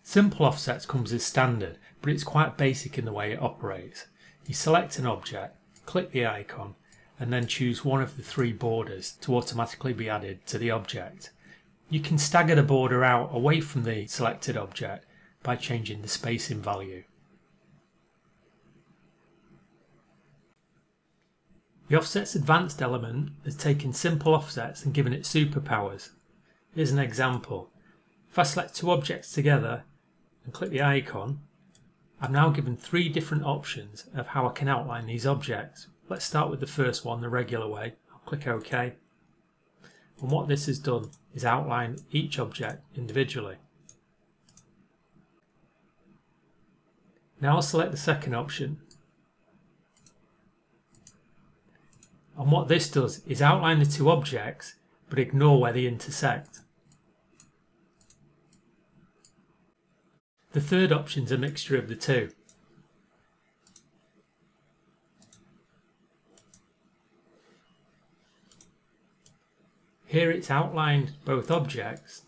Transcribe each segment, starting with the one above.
Simple offsets comes as standard, but it's quite basic in the way it operates. You select an object, click the icon, and then choose one of the three borders to automatically be added to the object. You can stagger the border out away from the selected object by changing the spacing value. The Offset's advanced element has taken simple offsets and given it superpowers. Here's an example. If I select two objects together and click the icon, I'm now given three different options of how I can outline these objects. Let's start with the first one the regular way. I'll click OK. And what this has done is outline each object individually. Now I'll select the second option. And what this does is outline the two objects but ignore where they intersect. The third option is a mixture of the two. Here it's outlined both objects,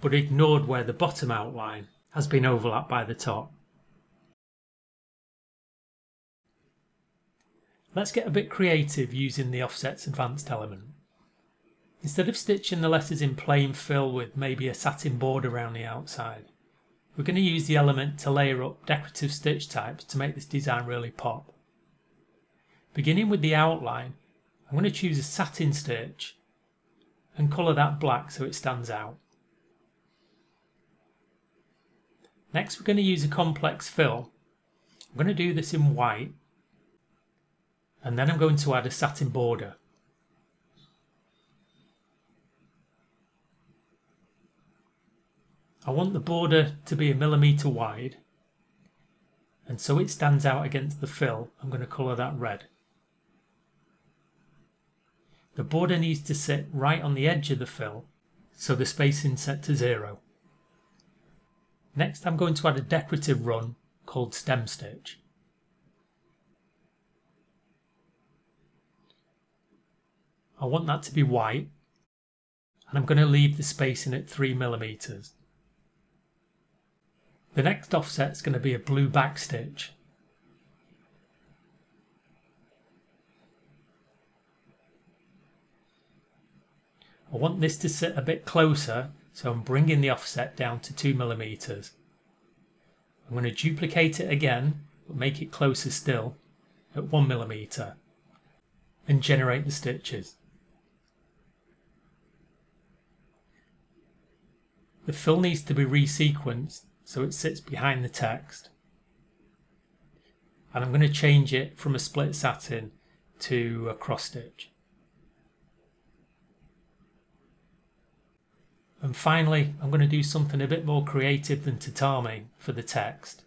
but ignored where the bottom outline has been overlapped by the top. Let's get a bit creative using the Offset's advanced element. Instead of stitching the letters in plain fill with maybe a satin border around the outside, we're going to use the element to layer up decorative stitch types to make this design really pop. Beginning with the outline, I'm going to choose a satin stitch and colour that black so it stands out. Next we're going to use a complex fill. I'm going to do this in white, and then I'm going to add a satin border. I want the border to be 1 millimetre wide, and so it stands out against the fill, I'm going to colour that red. The border needs to sit right on the edge of the fill, so the spacing set to 0. Next I'm going to add a decorative run called stem stitch. I want that to be white, and I'm going to leave the spacing at 3 millimeters. The next offset is going to be a blue back stitch. I want this to sit a bit closer, so I'm bringing the offset down to 2 millimeters. I'm going to duplicate it again, but make it closer still at 1 millimeter, and generate the stitches. The fill needs to be resequenced so it sits behind the text, and I'm going to change it from a split satin to a cross stitch. And finally, I'm going to do something a bit more creative than tatami for the text.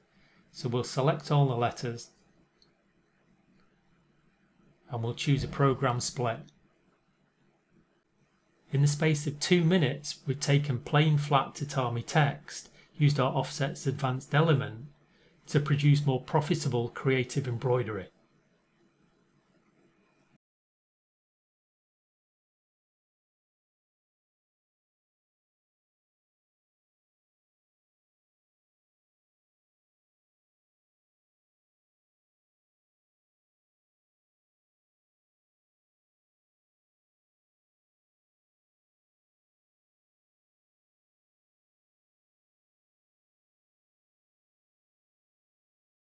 So we'll select all the letters and we'll choose a program split. In the space of 2 minutes, we've taken plain flat tatami text, used our Offset's advanced element to produce more profitable creative embroidery.